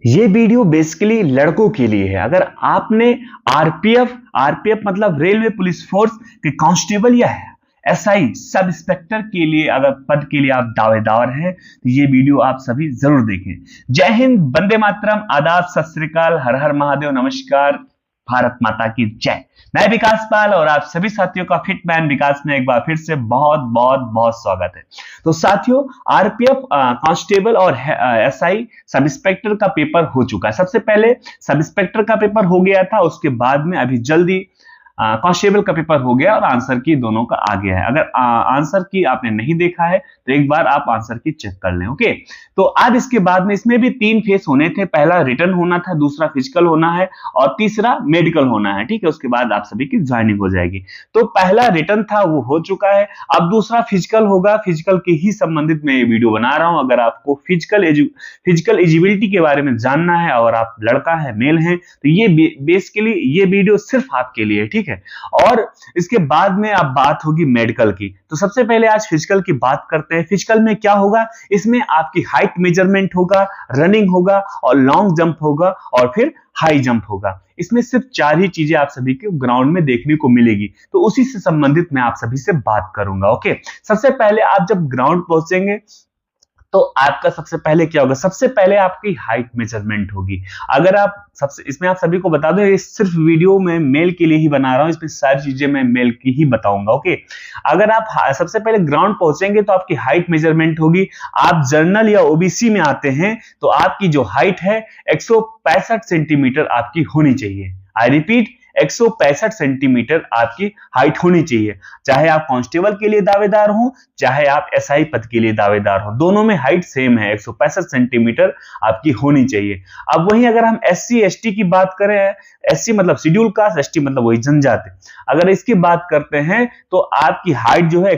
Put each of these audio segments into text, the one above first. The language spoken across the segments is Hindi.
ये वीडियो बेसिकली लड़कों के लिए है। अगर आपने आरपीएफ मतलब रेलवे पुलिस फोर्स के कांस्टेबल या एसआई सब इंस्पेक्टर के लिए अगर पद के लिए आप दावेदार हैं तो ये वीडियो आप सभी जरूर देखें। जय हिंद, वंदे मातरम, आदाब, सत श्री अकाल, हर हर महादेव, नमस्कार, भारत माता की जय। मैं विकास पाल और आप सभी साथियों का फिटमैन विकास में एक बार फिर से बहुत बहुत बहुत स्वागत है। तो साथियों, आरपीएफ कांस्टेबल और एसआई सब इंस्पेक्टर का पेपर हो चुका है। सबसे पहले सब इंस्पेक्टर का पेपर हो गया था, उसके बाद में अभी जल्दी कांस्टेबल का पेपर हो गया और आंसर की दोनों का आ गया है। अगर आंसर की आपने नहीं देखा है तो एक बार आप आंसर की चेक कर लें। ओके, तो अब इसके बाद में इसमें भी 3 फेस होने थे। पहला रिटर्न होना था, दूसरा फिजिकल होना है और तीसरा मेडिकल होना है। ठीक है, उसके बाद आप सभी की ज्वाइनिंग हो जाएगी। तो पहला रिटर्न था वो हो चुका है, अब दूसरा फिजिकल होगा। फिजिकल के ही संबंधित मैं ये वीडियो बना रहा हूं। अगर आपको फिजिकल एलिजिबिलिटी के बारे में जानना है और आप लड़का है, मेल है, तो ये बेसिकली ये वीडियो सिर्फ आपके लिए, ठीक है। और इसके बाद में अब बात होगी मेडिकल की। तो सबसे पहले आज फिजिकल की बात करते हैं। फिजिकल में क्या होगा, इसमें आपकी हाइट मेजरमेंट होगा, रनिंग होगा और लॉन्ग जंप होगा और फिर हाई जंप होगा। इसमें सिर्फ 4 ही चीजें आप सभी को ग्राउंड में देखने को मिलेगी, तो उसी से संबंधित मैं आप सभी से बात करूंगा। ओके, सबसे पहले आप जब ग्राउंड पहुंचेंगे तो आपका सबसे पहले क्या होगा, सबसे पहले आपकी हाइट मेजरमेंट होगी। अगर आप इसमें आप सभी को बता दो, ये सिर्फ वीडियो में मेल के लिए ही बना रहा हूं, इसमें सारी चीजें मैं मेल की ही बताऊंगा। ओके, अगर आप सबसे पहले ग्राउंड पहुंचेंगे तो आपकी हाइट मेजरमेंट होगी। आप जनरल या ओबीसी में आते हैं तो आपकी जो हाइट है 165 सेंटीमीटर आपकी होनी चाहिए। आई रिपीट, 165 सेंटीमीटर आपकी हाइट होनी चाहिए। चाहे आप कांस्टेबल के लिए दावेदार हो, चाहे आप एसआई पद के लिए दावेदार हो, दोनों में हाइट सेम है, 165 सेंटीमीटर आपकी होनी चाहिए। अब वहीं अगर हम एससी एसटी की बात करें, एससी मतलब शेड्यूल कास्ट, एसटी मतलब वही जनजाति, अगर इसकी बात करते हैं तो आपकी हाइट जो है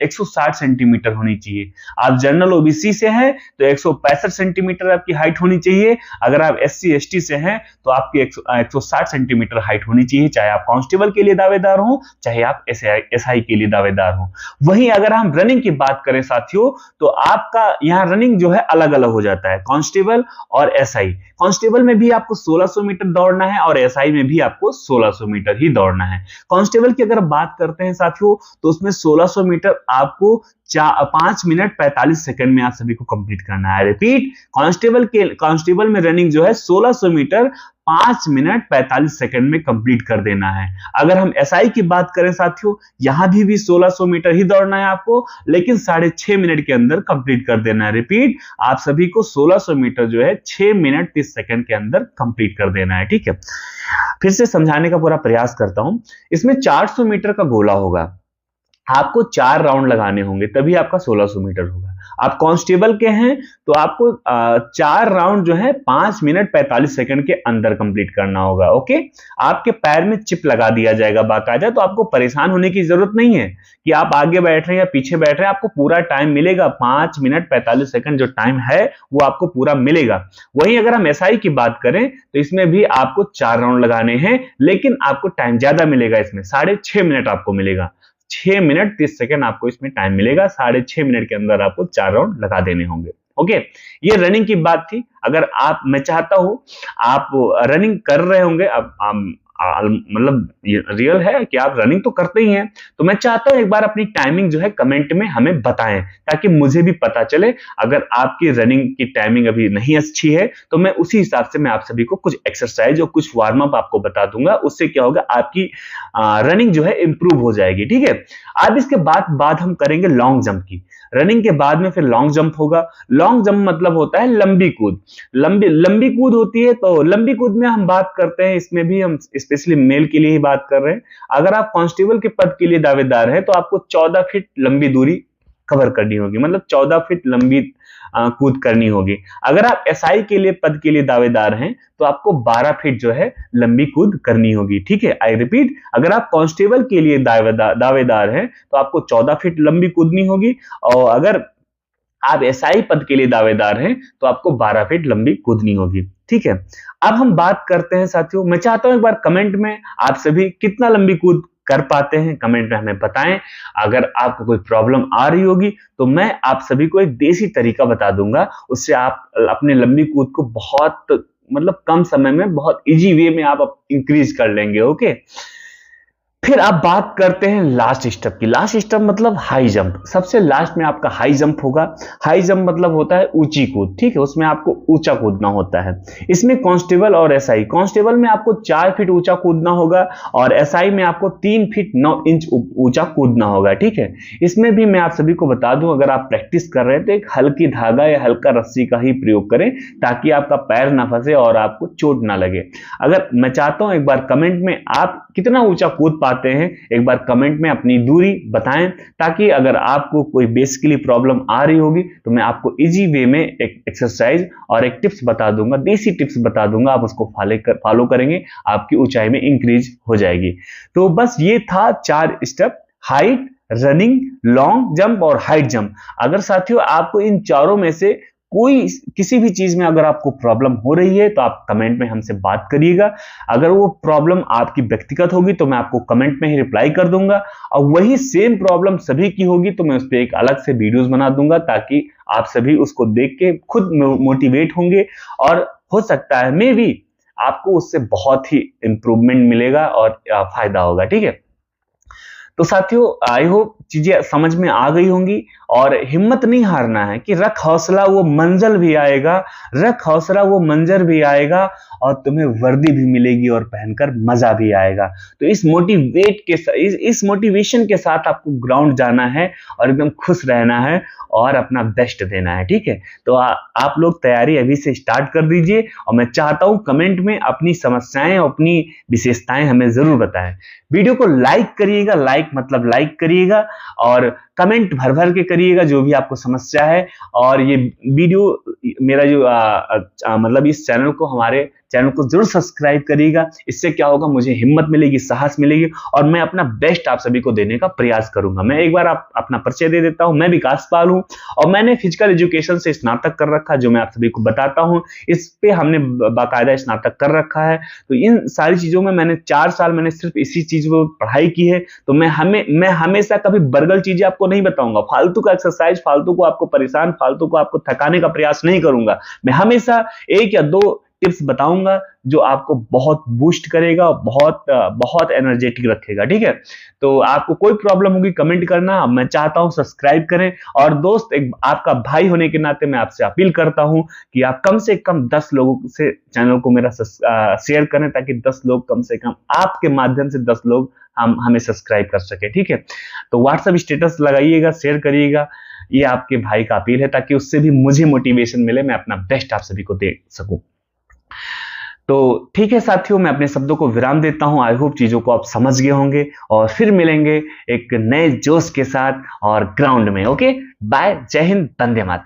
160 सेंटीमीटर होनी चाहिए। आप जनरल ओबीसी से हैं तो 165 सेंटीमीटर आपकी हाइट होनी चाहिए। अगर आप एससी एसटी से हैं तो आपकी 160 सेंटीमीटर हाइट होनी चाहिए, चाहे आप कांस्टेबल के लिए दावेदार हो, चाहे आप एसआई के लिए दावेदार हो। वहीं अगर हम रनिंग की बात करें साथियों, तो आपका यहां रनिंग जो है अलग अलग हो जाता है, कांस्टेबल और एसआई। कांस्टेबल में भी आपको 1600 मीटर दौड़ना है और एसआई में भी आपको 1600 मीटर ही दौड़ना है। कांस्टेबल की अगर बात करते हैं साथियों, तो उसमें 1600 मीटर आपको 5 मिनट 45 सेकंड में आप सभी को कंप्लीट करना है। रिपीट, कांस्टेबल में रनिंग जो है 1600 मीटर 5 मिनट 45 सेकंड में कंप्लीट कर देना है। अगर हम एसआई की बात करें साथियों, यहां भी 1600 मीटर ही दौड़ना है आपको, लेकिन 6.5 मिनट के अंदर कंप्लीट कर देना है। रिपीट, आप सभी को 1600 मीटर जो है 6 मिनट 30 सेकंड के अंदर कंप्लीट कर देना है। ठीक है, फिर से समझाने का पूरा प्रयास करता हूं। इसमें 400 मीटर का गोला होगा, आपको 4 राउंड लगाने होंगे, तभी आपका 1600 मीटर होगा। आप कांस्टेबल के हैं तो आपको 4 राउंड जो है 5 मिनट 45 सेकंड के अंदर कंप्लीट करना होगा। ओके, आपके पैर में चिप लगा दिया जाएगा बाकायदा, तो आपको परेशान होने की जरूरत नहीं है कि आप आगे बैठ रहे हैं या पीछे बैठ रहे हैं। आपको पूरा टाइम मिलेगा, 5 मिनट 45 सेकंड जो टाइम है वो आपको पूरा मिलेगा। वहीं अगर हम एसआई की बात करें तो इसमें भी आपको 4 राउंड लगाने हैं, लेकिन आपको टाइम ज्यादा मिलेगा। इसमें 6.5 मिनट आपको मिलेगा, 6 मिनट 30 सेकंड आपको इसमें टाइम मिलेगा। 6.5 मिनट के अंदर आपको 4 राउंड लगा देने होंगे। ओके, ये रनिंग की बात थी। अगर आप, मैं चाहता हूं आप रनिंग कर रहे होंगे, अब मतलब रियल है कि आप रनिंग तो करते ही हैं, तो मैं चाहता हूं एक बार अपनी टाइमिंग जो है कमेंट में हमें बताएं, ताकि मुझे भी पता चले। अगर आपकी रनिंग की टाइमिंग अभी नहीं अच्छी है तो मैं उसी हिसाब से मैं आप सभी को कुछ एक्सरसाइज और कुछ वार्म अप आपको बता दूंगा। उससे क्या होगा, आपकी रनिंग जो है इंप्रूव हो जाएगी। ठीक है, अब इसके बाद हम करेंगे लॉन्ग जंप की। रनिंग के बाद में फिर लॉन्ग जंप होगा। लॉन्ग जंप मतलब होता है लंबी कूद। लंबी कूद होती है, तो लंबी कूद में हम बात करते हैं, इसमें भी हम स्पेशली मेल के लिए ही बात कर रहे हैं। अगर आप कांस्टेबल के पद के लिए दावेदार हैं तो आपको 14 फीट लंबी दूरी कवर करनी होगी, मतलब 14 फीट लंबी कूद करनी होगी। अगर आप एसआई के लिए पद के लिए दावेदार हैं तो आपको 12 फीट जो है लंबी कूद करनी होगी। ठीक है, आई रिपीट, अगर आप कांस्टेबल के लिए दावेदार हैं तो आपको 14 फीट लंबी कूदनी होगी, और अगर आप एसआई पद के लिए दावेदार हैं तो आपको 12 फीट लंबी कूदनी होगी। ठीक है, अब हम बात करते हैं साथियों, मैं चाहता हूं एक बार कमेंट में आप सभी कितना लंबी कूद कर पाते हैं, कमेंट में हमें बताएं। अगर आपको कोई प्रॉब्लम आ रही होगी तो मैं आप सभी को एक देसी तरीका बता दूंगा, उससे आप अपने लंबी कूद को बहुत मतलब कम समय में बहुत इजी वे में आप इंक्रीज कर लेंगे। ओके, फिर आप बात करते हैं लास्ट स्टेप की। लास्ट स्टेप मतलब हाई जंप। सबसे लास्ट में आपका हाई जंप होगा। हाई जंप मतलब होता है ऊंची कूद, ठीक है, उसमें आपको ऊंचा कूदना होता है। इसमें कांस्टेबल और एसआई, कांस्टेबल में आपको 4 फीट ऊंचा कूदना होगा और एसआई में आपको 3 फीट 9 इंच ऊंचा कूदना होगा, ठीक है। इसमें भी मैं आप सभी को बता दूं, अगर आप प्रैक्टिस कर रहे हैं तो एक हल्की धागा या हल्का रस्सी का ही प्रयोग करें ताकि आपका पैर ना फंसे और आपको चोट ना लगे। अगर मैं चाहता हूं एक बार कमेंट में आप कितना ऊंचा कूद पाते हैं, एक बार कमेंट में अपनी दूरी बताएं, ताकि अगर आपको कोई बेसिकली प्रॉब्लम आ रही होगी तो मैं आपको इजी वे में एक एक्सरसाइज और एक टिप्स बता दूंगा, देसी टिप्स बता दूंगा, आप उसको फॉलो करेंगे, आपकी ऊंचाई में इंक्रीज हो जाएगी। तो बस ये था 4 step, height, running, long jump और हाइट जंप। अगर साथियों आपको इन चारों में से कोई किसी भी चीज में अगर आपको प्रॉब्लम हो रही है तो आप कमेंट में हमसे बात करिएगा। अगर वो प्रॉब्लम आपकी व्यक्तिगत होगी तो मैं आपको कमेंट में ही रिप्लाई कर दूंगा, और वही सेम प्रॉब्लम सभी की होगी तो मैं उस पर एक अलग से वीडियोस बना दूंगा ताकि आप सभी उसको देख के खुद मोटिवेट होंगे और हो सकता है मे बी आपको उससे बहुत ही इंप्रूवमेंट मिलेगा और फायदा होगा, ठीक है। तो साथियों आई होप चीजें समझ में आ गई होंगी, और हिम्मत नहीं हारना है कि रख हौसला वो मंजिल भी आएगा, रख हौसला वो मंजर भी आएगा और तुम्हें वर्दी भी मिलेगी और पहनकर मजा भी आएगा। तो इस मोटिवेशन के साथ आपको ग्राउंड जाना है और एकदम खुश रहना है और अपना बेस्ट देना है, ठीक है। तो आप लोग तैयारी अभी से स्टार्ट कर दीजिए, और मैं चाहता हूं कमेंट में अपनी समस्याएं और अपनी विशेषताएं हमें जरूर बताएं। वीडियो को लाइक करिएगा, लाइक मतलब लाइक करिएगा, और कमेंट भर भर के करिएगा जो भी आपको समस्या है। और ये वीडियो मेरा जो मतलब इस चैनल को, हमारे चैनल को जरूर सब्सक्राइब करिएगा। इससे क्या होगा, मुझे हिम्मत मिलेगी, साहस मिलेगी और मैं अपना बेस्ट आप सभी को देने का प्रयास करूंगा। मैं एक बार अपना परिचय दे देता हूं। मैं विकास पाल हूं और मैंने फिजिकल एजुकेशन से स्नातक कर रखा, जो मैं आप सभी को बताता हूं। इस पे हमने बाकायदा स्नातक कर रखा है। तो इन सारी चीजों में मैंने 4 साल मैंने सिर्फ इसी चीज को पढ़ाई की है। तो मैं हमेशा कभी बर्गल चीजें आपको नहीं बताऊंगा, फालतू का एक्सरसाइज, फालतू को आपको परेशान, फालतू को आपको थकाने का प्रयास नहीं करूंगा। मैं हमेशा 1 या 2 टिप्स बताऊंगा जो आपको बहुत बूस्ट करेगा और बहुत एनर्जेटिक रखेगा, ठीक है। तो आपको कोई प्रॉब्लम होगी कमेंट करना, मैं चाहता हूं सब्सक्राइब करें। और दोस्त, एक आपका भाई होने के नाते मैं आपसे अपील करता हूं कि आप कम से कम 10 लोगों से चैनल को मेरा शेयर करें, ताकि 10 लोग कम से कम आपके माध्यम से 10 लोग हमें सब्सक्राइब कर सके, ठीक है। तो व्हाट्सएप स्टेटस लगाइएगा, शेयर करिएगा, ये आपके भाई का अपील है, ताकि उससे भी मुझे मोटिवेशन मिले, मैं अपना बेस्ट आप सभी को दे सकूं। तो ठीक है साथियों, मैं अपने शब्दों को विराम देता हूं। आई होप चीजों को आप समझ गए होंगे और फिर मिलेंगे एक नए जोश के साथ और ग्राउंड में। ओके, बाय, जय हिंद, वंदे मातरम।